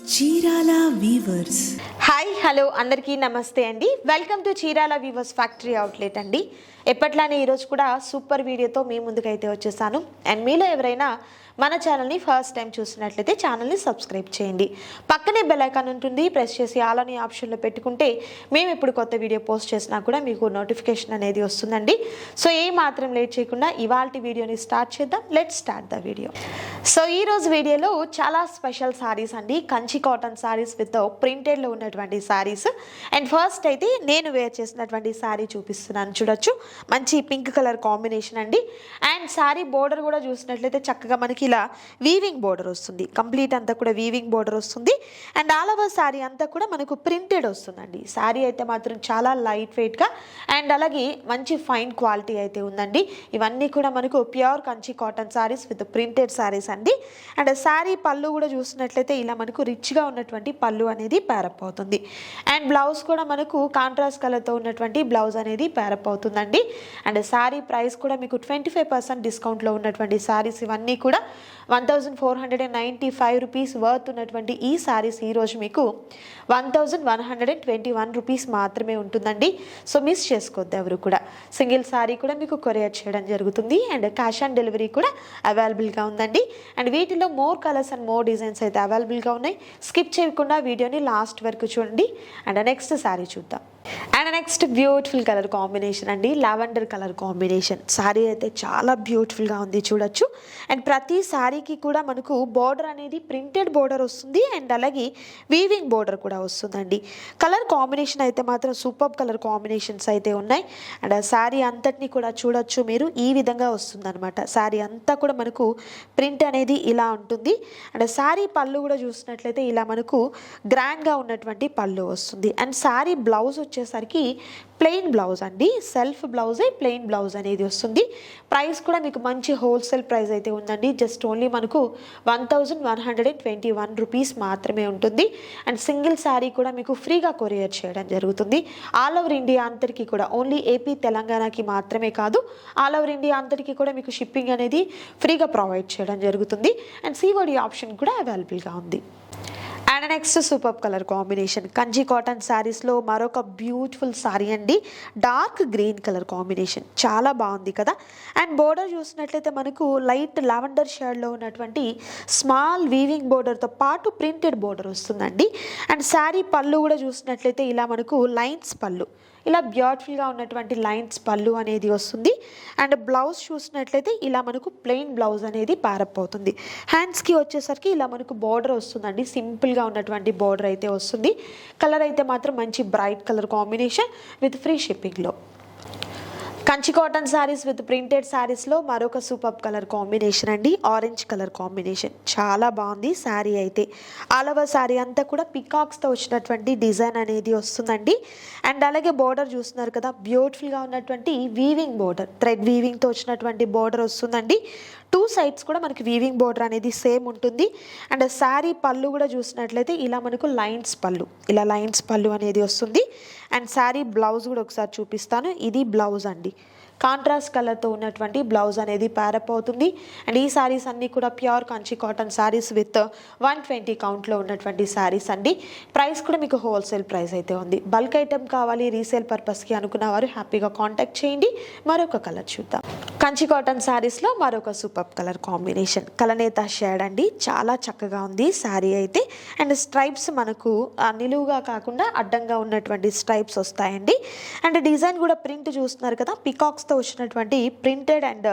Chirala weavers. Hi hello అందరికీ నమస్తే అండి. Welcome to Chirala weavers factory outlet అండి. ఎప్పట్లానే ఈరోజు కూడా సూపర్ వీడియోతో మీ ముందుకైతే వచ్చేసాను. అండ్ మీలో ఎవరైనా మన ఛానల్ని ఫస్ట్ టైం చూసినట్లయితే ఛానల్ని సబ్స్క్రైబ్ చేయండి. పక్కనే బెల్ ఐకాన్ ఉంటుంది, ప్రెస్ చేసి ఆల్ అనే ఆప్షన్లో పెట్టుకుంటే మేము ఇప్పుడు కొత్త వీడియో పోస్ట్ చేసినా కూడా మీకు నోటిఫికేషన్ అనేది వస్తుందండి. సో ఏ మాత్రం లేట్ చేయకుండా ఇవాల్టి వీడియోని స్టార్ట్ చేద్దాం. Let's start the video. So ఈరోజు వీడియోలో చాలా స్పెషల్ సారీస్ అండి, కంచి కాటన్ సారీస్ విత్ ప్రింటెడ్లో ఉన్నటువంటి సారీస్. అండ్ ఫస్ట్ అయితే నేను వేర్ చేసినటువంటి సారీ చూపిస్తున్నాను, చూడొచ్చు. మంచి పింక్ కలర్ కాంబినేషన్ అండి. అండ్ సారీ బోర్డర్ కూడా చూసినట్లయితే చక్కగా మనకి ఇలా వీవింగ్ బోర్డర్ వస్తుంది. కంప్లీట్ అంతా కూడా వీవింగ్ బోర్డర్ వస్తుంది. అండ్ ఆల్ ఓవర్ సారీ అంతా కూడా మనకు ప్రింటెడ్ వస్తుందండి. సారీ అయితే మాత్రం చాలా లైట్ వెయిట్గా అండ్ అలాగే మంచి ఫైన్ క్వాలిటీ అయితే ఉందండి. ఇవన్నీ కూడా మనకు pure Kanchi cotton saris with printed saris అండి. అండ్ సారీ పళ్ళు కూడా చూసినట్లయితే ఇలా మనకు రిచ్గా ఉన్నటువంటి పళ్ళు అనేది ప్యారప్ అవుతుంది. అండ్ బ్లౌజ్ కూడా మనకు కాంట్రాస్ట్ కలర్తో ఉన్నటువంటి బ్లౌజ్ అనేది ప్యారప్ అవుతుందండి. అండ్ సారీ ప్రైస్ కూడా మీకు 25% డిస్కౌంట్లో ఉన్నటువంటి సారీస్ ఇవన్నీ కూడా 1495 రూపీస్ వర్త్ ఉన్నటువంటి ఈ సారీస్ ఈరోజు మీకు 1121 రూపీస్ మాత్రమే ఉంటుందండి. సో మిస్ చేసుకోవద్దు ఎవరు కూడా. సింగిల్ సారీ కూడా మీకు కొరియర్ చేయడం జరుగుతుంది. అండ్ క్యాష్ ఆన్ డెలివరీ కూడా అవైలబుల్గా ఉందండి. అండ్ వీటిలో more colours and more designs అయితే అవైలబుల్గా ఉన్నాయి. స్కిప్ చేయకుండా వీడియోని లాస్ట్ వరకు చూడండి. అండ్ నెక్స్ట్ సారీ చూద్దాం. And next beautiful colour combination అండి, లావెండర్ కలర్ కాంబినేషన్. సారీ అయితే చాలా బ్యూటిఫుల్గా ఉంది, చూడొచ్చు. అండ్ ప్రతి సారీకి కూడా మనకు బోర్డర్ అనేది ప్రింటెడ్ బోర్డర్ వస్తుంది. అండ్ అలాగే వీవింగ్ బోర్డర్ కూడా వస్తుందండి. కలర్ కాంబినేషన్ అయితే మాత్రం సూపర్ కలర్ కాంబినేషన్స్ అయితే ఉన్నాయి. అండ్ సారీ అంతటిని కూడా చూడొచ్చు మీరు, ఈ విధంగా వస్తుందన్నమాట. సారీ అంతా కూడా మనకు ప్రింట్ అనేది ఇలా ఉంటుంది. అండ్ సారీ పళ్ళు కూడా చూసినట్లయితే ఇలా మనకు గ్రాండ్గా ఉన్నటువంటి పళ్ళు వస్తుంది. అండ్ సారీ బ్లౌజ్ వచ్చేసరికి ప్లెయిన్ బ్లౌజ్ అండి, సెల్ఫ్ బ్లౌజే ప్లెయిన్ బ్లౌజ్ అనేది వస్తుంది. ప్రైస్ కూడా మీకు మంచి హోల్సేల్ ప్రైస్ అయితే ఉందండి. జస్ట్ ఓన్లీ మనకు 1121 రూపీస్ మాత్రమే ఉంటుంది. అండ్ సింగిల్ శారీ కూడా మీకు ఫ్రీగా కొరియర్ చేయడం జరుగుతుంది. ఆల్ ఓవర్ ఇండియా అంతటికీ కూడా, ఓన్లీ ఏపీ తెలంగాణకి మాత్రమే కాదు, ఆల్ ఓవర్ ఇండియా అంతటికీ కూడా మీకు షిప్పింగ్ అనేది ఫ్రీగా ప్రొవైడ్ చేయడం జరుగుతుంది. అండ్ సిఓడి ఆప్షన్ కూడా అవైలబుల్గా ఉంది. And next super colour combination, Kanchi cotton శారీస్లో మరొక బ్యూటిఫుల్ సారీ అండి. డార్క్ గ్రీన్ కలర్ కాంబినేషన్ చాలా బాగుంది కదా. అండ్ బోర్డర్ చూసినట్లయితే మనకు లైట్ లావెండర్ షేడ్లో ఉన్నటువంటి స్మాల్ వీవింగ్ బోర్డర్తో పాటు ప్రింటెడ్ బోర్డర్ వస్తుందండి. అండ్ శారీ పళ్ళు కూడా చూసినట్లయితే ఇలా మనకు లైన్స్ పళ్ళు, ఇలా బ్యూటిఫుల్గా ఉన్నటువంటి లైన్స్ పళ్ళు అనేది వస్తుంది. అండ్ బ్లౌజ్ చూసినట్లయితే ఇలా మనకు ప్లెయిన్ బ్లౌజ్ అనేది ప్యారప్ అవుతుంది. హ్యాండ్స్కి వచ్చేసరికి ఇలా మనకు బోర్డర్ వస్తుందండి, సింపుల్గా ఉన్నటువంటి బోర్డర్ అయితే వస్తుంది. కలర్ అయితే మాత్రం మంచి bright colour combination with free షిప్పింగ్లో. కంచి కాటన్ శారీస్ విత్ ప్రింటెడ్ శారీస్లో మరొక సూపర్ కలర్ కాంబినేషన్ అండి, ఆరెంజ్ కలర్ కాంబినేషన్. చాలా బాగుంది శారీ అయితే. ఆల్ ఓవర్ శారీ అంతా కూడా పికాక్స్తో వచ్చినటువంటి డిజైన్ అనేది వస్తుందండి. అండ్ అలాగే బోర్డర్ చూస్తున్నారు కదా, బ్యూటిఫుల్గా ఉన్నటువంటి వీవింగ్ బోర్డర్, థ్రెడ్ వీవింగ్తో వచ్చినటువంటి బోర్డర్ వస్తుందండి. టూ సైడ్స్ కూడా మనకి వీవింగ్ బోర్డర్ అనేది సేమ్ ఉంటుంది. అండ్ శారీ పళ్ళు కూడా చూసినట్లయితే ఇలా మనకు లైన్స్ పళ్ళు, ఇలా లైన్స్ పళ్ళు అనేది వస్తుంది. అండ్ శారీ బ్లౌజ్ కూడా ఒకసారి చూపిస్తాను. ఇది బ్లౌజ్ అండి, కాంట్రాస్ట్ కలర్తో ఉన్నటువంటి బ్లౌజ్ అనేది ప్యారప్ అవుతుంది. అండ్ ఈ శారీస్ అన్నీ కూడా pure Kanchi cotton saris with 120 కౌంట్లో ఉన్నటువంటి శారీస్ అండి. ప్రైస్ కూడా మీకు హోల్సేల్ ప్రైస్ అయితే ఉంది. బల్క్ ఐటెం కావాలి రీసేల్ పర్పస్కి అనుకున్న వారు హ్యాపీగా కాంటాక్ట్ చేయండి. మరొక కలర్ చూద్దాం. కంచి కాటన్ శారీస్లో మరొక సూపర్ కలర్ కాంబినేషన్, కలనేత షేడ్ అండి. చాలా చక్కగా ఉంది శారీ అయితే. అండ్ స్ట్రైప్స్ మనకు నిలువుగా కాకుండా అడ్డంగా ఉన్నటువంటి స్ట్రైప్స్ వస్తాయండి. అండ్ డిజైన్ కూడా ప్రింట్ చూస్తున్నారు కదా, పికాక్స్ వచ్చినటువంటి ప్రింటెడ్ అండ్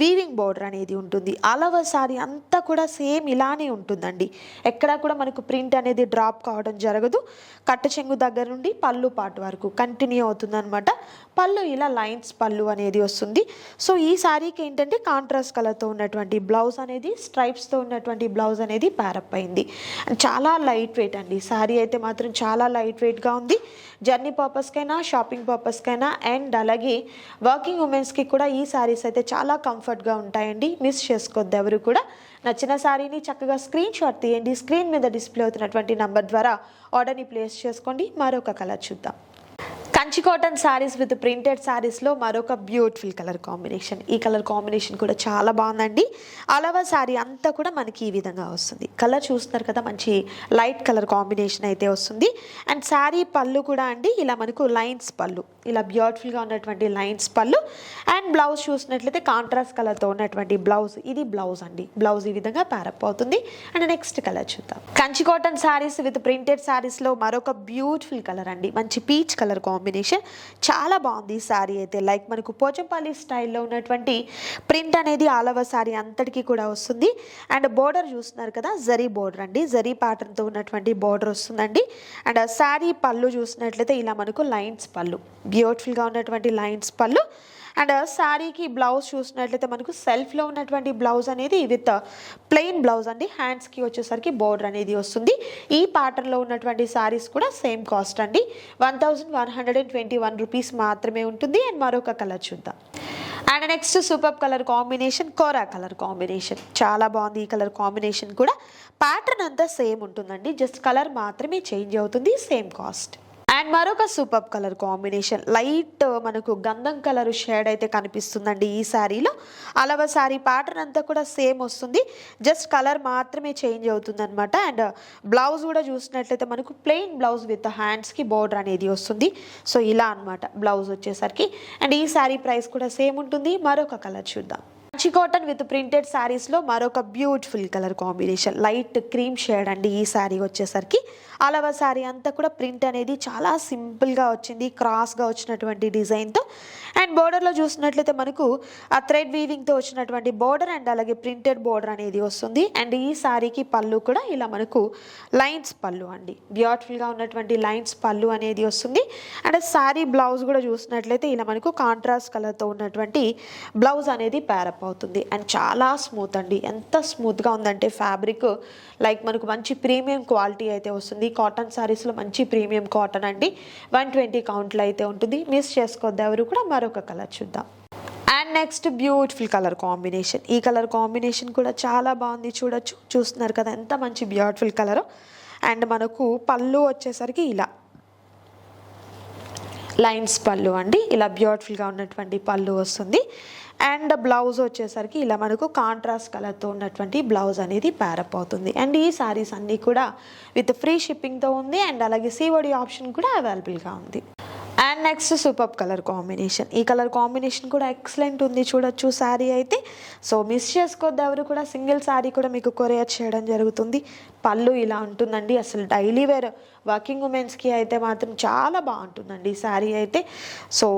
వీవింగ్ బోర్డర్ అనేది ఉంటుంది. ఆల్ ఓవర్ సారీ అంతా కూడా సేమ్ ఇలానే ఉంటుందండి. ఎక్కడా కూడా మనకు ప్రింట్ అనేది డ్రాప్ కావడం జరగదు. కట్ట చెంగు దగ్గర నుండి పళ్ళు పాటు వరకు కంటిన్యూ అవుతుందన్నమాట. పళ్ళు ఇలా లైన్స్ పళ్ళు అనేది వస్తుంది. సో ఈ సారీకి ఏంటంటే కాంట్రాస్ట్ కలర్తో ఉన్నటువంటి బ్లౌజ్ అనేది, స్ట్రైప్స్తో ఉన్నటువంటి బ్లౌజ్ అనేది ప్యారప్ అయింది. చాలా లైట్ వెయిట్ అండి సారీ అయితే మాత్రం, చాలా లైట్ వెయిట్గా ఉంది. జర్నీ పర్పస్కైనా, షాపింగ్ పర్పస్కైనా అండ్ అలాగే వర్కింగ్ ఉమెన్స్కి కూడా ఈ శారీస్ అయితే చాలా కంఫర్ట్గా ఉంటాయండి. మిస్ చేసుకోవద్దు ఎవరు కూడా. నచ్చిన శారీని చక్కగా స్క్రీన్ షాట్ తీయండి. స్క్రీన్ మీద డిస్ప్లే అవుతున్నటువంటి నంబర్ ద్వారా ఆర్డర్ని ప్లేస్ చేసుకోండి. మరొక కలర్ చూద్దాం. కంచి కాటన్ శారీస్ విత్ ప్రింటెడ్ శారీస్లో మరొక బ్యూటిఫుల్ కలర్ కాంబినేషన్. ఈ కలర్ కాంబినేషన్ కూడా చాలా బాగుందండి. ఆల్ ఓవర్ శారీ అంతా కూడా మనకి ఈ విధంగా వస్తుంది. కలర్ చూస్తున్నారు కదా, మంచి లైట్ కలర్ కాంబినేషన్ అయితే వస్తుంది. అండ్ శారీ పళ్ళు కూడా అండి ఇలా మనకు లైన్స్ పళ్ళు, ఇలా బ్యూటిఫుల్గా ఉన్నటువంటి లైన్స్ పళ్ళు. అండ్ బ్లౌజ్ చూసినట్లయితే కాంట్రాస్ట్ కలర్తో ఉన్నటువంటి బ్లౌజ్. ఇది బ్లౌజ్ అండి. బ్లౌజ్ ఈ విధంగా ప్యారప్ అవుతుంది. అండ్ నెక్స్ట్ కలర్ చూద్దాం. కంచి కాటన్ శారీస్ విత్ ప్రింటెడ్ శారీస్లో మరొక బ్యూటిఫుల్ కలర్ అండి. మంచి పీచ్ కలర్ కాంబినేషన్. చాలా బాగుంది ఈ శారీ అయితే. లైక్ మనకు పోచంపల్లి స్టైల్లో ఉన్నటువంటి ప్రింట్ అనేది ఆల్ ఓవర్ శారీ అంతటికి కూడా వస్తుంది. అండ్ బోర్డర్ చూస్తున్నారు కదా, జరీ బోర్డర్ అండి. జరీ ప్యాటర్న్తో ఉన్నటువంటి బోర్డర్ వస్తుందండి. అండ్ శారీ పళ్ళు చూసినట్లయితే ఇలా మనకు లైన్స్ పళ్ళు, బ్యూటిఫుల్గా ఉన్నటువంటి లైన్స్ పళ్ళు. అండ్ శారీకి బ్లౌజ్ చూసినట్లయితే మనకు సెల్ఫ్లో ఉన్నటువంటి బ్లౌజ్ అనేది విత్ ప్లెయిన్ బ్లౌజ్ అండి. హ్యాండ్స్కి వచ్చేసరికి బోర్డర్ అనేది వస్తుంది. ఈ ప్యాటర్న్లో ఉన్నటువంటి శారీస్ కూడా సేమ్ కాస్ట్ అండి, 1121 రూపీస్ మాత్రమే ఉంటుంది. అండ్ మరొక కలర్ చూద్దాం. And next super colour combination, kora colour combination. చాలా బాగుంది ఈ కలర్ కాంబినేషన్ కూడా. ప్యాటర్న్ అంతా సేమ్ ఉంటుందండి, జస్ట్ కలర్ మాత్రమే చేంజ్ అవుతుంది, సేమ్ కాస్ట్. అండ్ మరొక సూపర్ కలర్ కాంబినేషన్, లైట్ మనకు గంధం కలర్ షేడ్ అయితే కనిపిస్తుందండి ఈ శారీలో. అలవ శారీ ప్యాటర్న్ అంతా కూడా సేమ్ వస్తుంది, జస్ట్ కలర్ మాత్రమే చేంజ్ అవుతుంది అనమాట. అండ్ బ్లౌజ్ కూడా చూసినట్లయితే మనకు ప్లెయిన్ బ్లౌజ్ విత్ హ్యాండ్స్కి బోర్డర్ అనేది వస్తుంది. సో ఇలా అనమాట బ్లౌజ్ వచ్చేసరికి. అండ్ ఈ శారీ ప్రైస్ కూడా సేమ్ ఉంటుంది. మరొక కలర్ చూద్దాం. కంచి కాటన్ విత్ ప్రింటెడ్ శారీస్లో మరొక beautiful colour combination, light cream shade అండి ఈ శారీ వచ్చేసరికి. ఆల్ ఓవర్ శారీ అంతా కూడా ప్రింట్ అనేది చాలా సింపుల్గా వచ్చింది, క్రాస్గా వచ్చినటువంటి డిజైన్తో. అండ్ బోర్డర్లో చూసినట్లయితే మనకు ఆ థ్రెడ్ వీవింగ్తో వచ్చినటువంటి బోర్డర్ అండ్ అలాగే ప్రింటెడ్ బోర్డర్ అనేది వస్తుంది. అండ్ ఈ శారీకి పళ్ళు కూడా ఇలా మనకు లైన్స్ పళ్ళు అండి, బ్యూటిఫుల్గా ఉన్నటువంటి లైన్స్ పళ్ళు అనేది వస్తుంది. అండ్ శారీ బ్లౌజ్ కూడా చూసినట్లయితే ఇలా మనకు కాంట్రాస్ట్ కలర్తో ఉన్నటువంటి బ్లౌజ్ అనేది ప్యారప్ అవుతుంది. అండ్ చాలా స్మూత్ అండి, ఎంత స్మూత్గా ఉందంటే ఫ్యాబ్రిక్ లైక్ మనకు మంచి ప్రీమియం క్వాలిటీ అయితే వస్తుంది. కాటన్ శారీస్లో మంచి ప్రీమియం కాటన్ అండి, 120 కౌంట్లో అయితే ఉంటుంది. మిస్ చేసుకోవద్దు ఎవరు కూడా. మరొక కలర్ చూద్దాం. And next beautiful colour combination. ఈ కలర్ కాంబినేషన్ కూడా చాలా బాగుంది, చూడొచ్చు. చూస్తున్నారు కదా ఎంత మంచి బ్యూటిఫుల్ కలర్. అండ్ మనకు పళ్ళు వచ్చేసరికి ఇలా లైన్స్ పళ్ళు అండి, ఇలా బ్యూటిఫుల్గా ఉన్నటువంటి పళ్ళు వస్తుంది. అండ్ బ్లౌజ్ వచ్చేసరికి ఇలా మనకు కాంట్రాస్ట్ కలర్తో ఉన్నటువంటి బ్లౌజ్ అనేది ప్యారప్ అవుతుంది. అండ్ ఈ శారీస్ అన్నీ కూడా విత్ ఫ్రీ షిప్పింగ్తో ఉంది. అండ్ అలాగే COD ఆప్షన్ కూడా అవైలబుల్గా ఉంది. And next super colour combination. ఈ కలర్ కాంబినేషన్ కూడా ఎక్సలెంట్ ఉంది, చూడొచ్చు శారీ అయితే. సో మిస్ చేసుకోవద్దు ఎవరు కూడా. సింగిల్ శారీ కూడా మీకు కొరియర్ చేయడం జరుగుతుంది. పళ్ళు ఇలా ఉంటుందండి. అసలు డైలీ వేర్ వర్కింగ్ ఉమెన్స్కి అయితే మాత్రం చాలా బాగుంటుందండి ఈ శారీ అయితే. సో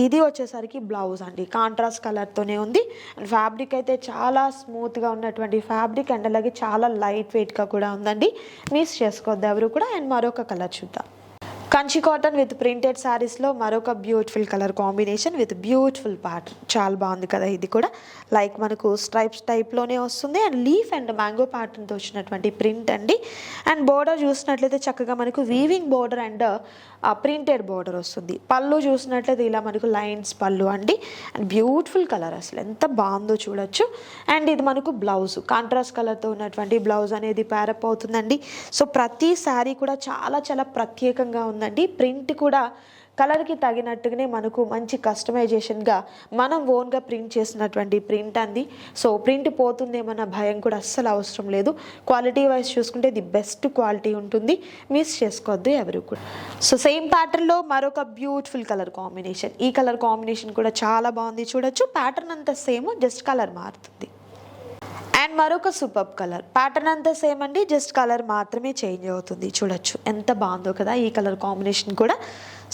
ఇది వచ్చేసరికి బ్లౌజ్ అండి, కాంట్రాస్ట్ కలర్తోనే ఉంది. అండ్ ఫ్యాబ్రిక్ అయితే చాలా స్మూత్గా ఉన్నటువంటి ఫ్యాబ్రిక్ అండ్ అలాగే చాలా లైట్ వెయిట్గా కూడా ఉందండి. మిస్ చేసుకోవద్దు ఎవరు కూడా. అండ్ మరొక కలర్ చూద్దాం. కంచి కాటన్ విత్ ప్రింటెడ్ శారీస్లో మరొక beautiful colour combination with beautiful pattern. చాలా బాగుంది కదా ఇది కూడా. లైక్ మనకు స్ట్రైప్స్ టైప్లోనే వస్తుంది. అండ్ లీఫ్ అండ్ మ్యాంగో ప్యాటర్న్తో వచ్చినటువంటి ప్రింట్ అండి. అండ్ బోర్డర్ చూసినట్లయితే చక్కగా మనకు weaving border and printed border వస్తుంది. పళ్ళు చూసినట్లయితే ఇలా మనకు లైన్స్ పళ్ళు అండి. అండ్ బ్యూటిఫుల్ కలర్, అసలు ఎంత బాగుందో చూడొచ్చు. అండ్ ఇది మనకు బ్లౌజ్, కాంట్రాస్ట్ కలర్తో ఉన్నటువంటి బ్లౌజ్ అనేది ప్యారప్ అవుతుందండి. సో ప్రతి శారీ కూడా చాలా చాలా ప్రత్యేకంగా ఉందండి. ప్రింట్ కూడా కలర్కి తగినట్టుగానే మనకు మంచి కస్టమైజేషన్గా మనం ఓన్గా ప్రింట్ చేసినటువంటి ప్రింట్ అంది. సో ప్రింట్ పోతుందేమన్న భయం కూడా అస్సలు అవసరం లేదు. క్వాలిటీ వైజ్ చూసుకుంటే ది బెస్ట్ క్వాలిటీ ఉంటుంది, మిస్ చేసుకోవద్దు ఎవరు కూడా. సో సేమ్ ప్యాటర్న్లో మరొక బ్యూటిఫుల్ కలర్ కాంబినేషన్. ఈ కలర్ కాంబినేషన్ కూడా చాలా బాగుంది, చూడొచ్చు. ప్యాటర్న్ అంతా సేమ్, జస్ట్ కలర్ మారుతుంది. అండ్ మరొక సూపర్ కలర్. ప్యాటర్న్ అంతా సేమ్ అండి, జస్ట్ కలర్ మాత్రమే చేంజ్ అవుతుంది. చూడొచ్చు ఎంత బాగుందో కదా ఈ కలర్ కాంబినేషన్ కూడా.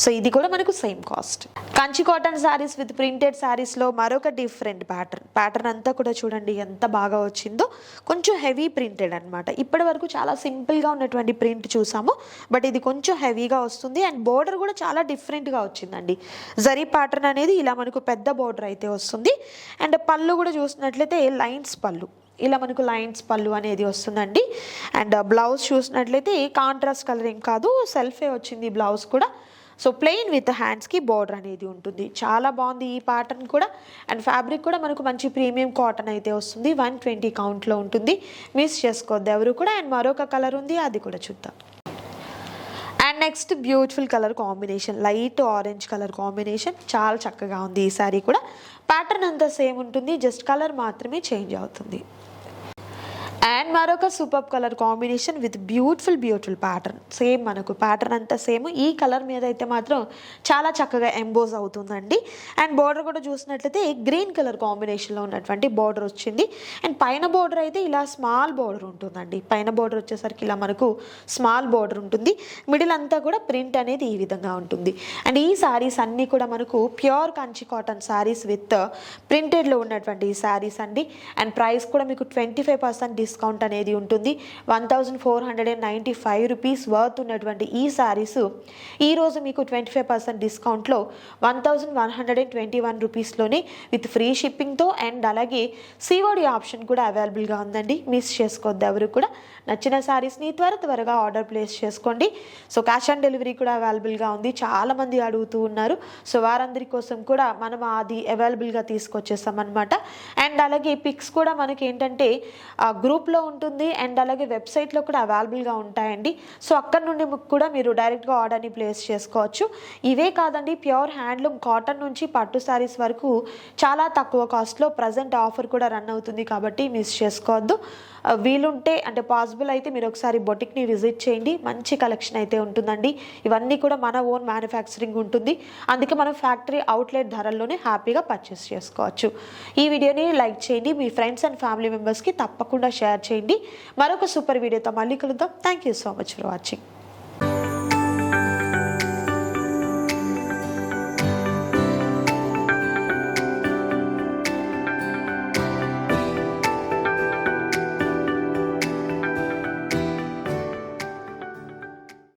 సో ఇది కూడా మనకు same cost. Kanchi cotton saris with ప్రింటెడ్ శారీస్లో మరొక డిఫరెంట్ ప్యాటర్న్ అంతా కూడా చూడండి ఎంత బాగా వచ్చిందో. కొంచెం హెవీ ప్రింటెడ్ అనమాట. ఇప్పటి వరకు చాలా సింపుల్గా ఉన్నటువంటి ప్రింట్ చూసాము, బట్ ఇది కొంచెం హెవీగా వస్తుంది. అండ్ బోర్డర్ కూడా చాలా డిఫరెంట్గా వచ్చిందండి. జరీ ప్యాటర్న్ అనేది ఇలా మనకు పెద్ద బోర్డర్ అయితే వస్తుంది. అండ్ పళ్ళు కూడా చూసినట్లయితే లైన్స్ పళ్ళు, ఇలా మనకు లైన్స్ పళ్ళు అనేది వస్తుందండి. అండ్ బ్లౌజ్ చూసినట్లయితే కాంట్రాస్ట్ కలర్ ఏం కాదు, సెల్ఫే వచ్చింది బ్లౌజ్ కూడా. సో ప్లెయిన్ విత్ హ్యాండ్స్కి బోర్డర్ అనేది ఉంటుంది. చాలా బాగుంది ఈ ప్యాటర్న్ కూడా. అండ్ ఫ్యాబ్రిక్ కూడా మనకు మంచి ప్రీమియం కాటన్ అయితే వస్తుంది, 120 కౌంట్లో ఉంటుంది. మిస్ చేసుకోవద్దు ఎవరు కూడా. అండ్ మరొక కలర్ ఉంది, అది కూడా చూద్దాం. And next beautiful colour combination, light orange colour combination, చాలా చక్కగా ఉంది ఈ శారీ కూడా. ప్యాటర్న్ అంతా సేమ్ ఉంటుంది, జస్ట్ కలర్ మాత్రమే చేంజ్ అవుతుంది. అండ్ మరొక super colour combination with beautiful pattern. Same మనకు ప్యాటర్న్ అంతా సేమ్, ఈ కలర్ మీద అయితే మాత్రం చాలా చక్కగా ఎంబోజ్ అవుతుందండి. అండ్ బార్డర్ కూడా చూసినట్లయితే గ్రీన్ కలర్ కాంబినేషన్లో ఉన్నటువంటి బార్డర్ వచ్చింది. అండ్ పైన బార్డర్ అయితే ఇలా స్మాల్ బార్డర్ ఉంటుందండి. పైన బార్డర్ వచ్చేసరికి ఇలా మనకు స్మాల్ బార్డర్ ఉంటుంది. మిడిల్ అంతా కూడా ప్రింట్ అనేది ఈ విధంగా ఉంటుంది. అండ్ ఈ శారీస్ అన్నీ కూడా మనకు pure Kanchi cotton saris with ప్రింటెడ్లో ఉన్నటువంటి ఈ శారీస్ అండి. అండ్ ప్రైస్ కూడా మీకు 25% డిస్కౌంట్ అనేది ఉంటుంది. 1495 రూపీస్ వర్త్ ఉన్నటువంటి ఈ శారీస్ ఈరోజు మీకు 25% డిస్కౌంట్లో 1121 రూపీస్లోనే విత్ ఫ్రీ షిప్పింగ్తో అండ్ అలాగే సిఓడి ఆప్షన్ కూడా అవైలబుల్గా ఉందండి. మిస్ చేసుకోవద్దు ఎవరు కూడా. నచ్చిన శారీస్ని త్వరగా ఆర్డర్ ప్లేస్ చేసుకోండి. సో క్యాష్ ఆన్ డెలివరీ కూడా అవైలబుల్గా ఉంది, చాలామంది అడుగుతూ ఉన్నారు. సో వారందరి కోసం కూడా మనం అది అవైలబుల్గా తీసుకొచ్చేస్తాం అనమాట. అండ్ అలాగే పిక్స్ కూడా మనకి ఏంటంటే గ్రూప్లో ఉంటుంది అండ్ అలాగే వెబ్సైట్లో కూడా అవైలబుల్గా ఉంటాయండి. సో అక్కడ నుండి కూడా మీరు డైరెక్ట్గా ఆర్డర్ని ప్లేస్ చేసుకోవచ్చు. ఇవే కాదండి, ప్యూర్ హ్యాండ్లూమ్ కాటన్ నుంచి పట్టు శారీస్ వరకు చాలా తక్కువ కాస్ట్లో ప్రజెంట్ ఆఫర్ కూడా రన్ అవుతుంది, కాబట్టి మిస్ చేసుకోవద్దు. వీలుంటే అంటే పాసిబుల్ అయితే మీరు ఒకసారి బొటిక్ని విజిట్ చేయండి, మంచి కలెక్షన్ అయితే ఉంటుందండి. ఇవన్నీ కూడా మన ఓన్ మ్యానుఫ్యాక్చరింగ్ ఉంటుంది, అందుకే మనం ఫ్యాక్టరీ అవుట్లెట్ ధరల్లోనే హ్యాపీగా పర్చేస్ చేసుకోవచ్చు. ఈ వీడియోని లైక్ చేయండి, మీ ఫ్రెండ్స్ అండ్ ఫ్యామిలీ మెంబర్స్కి తప్పకుండా షేర్ చేయండి. మరొక సూపర్ వీడియోతో మళ్ళీ కలుద్దాం. Thank you so much for watching.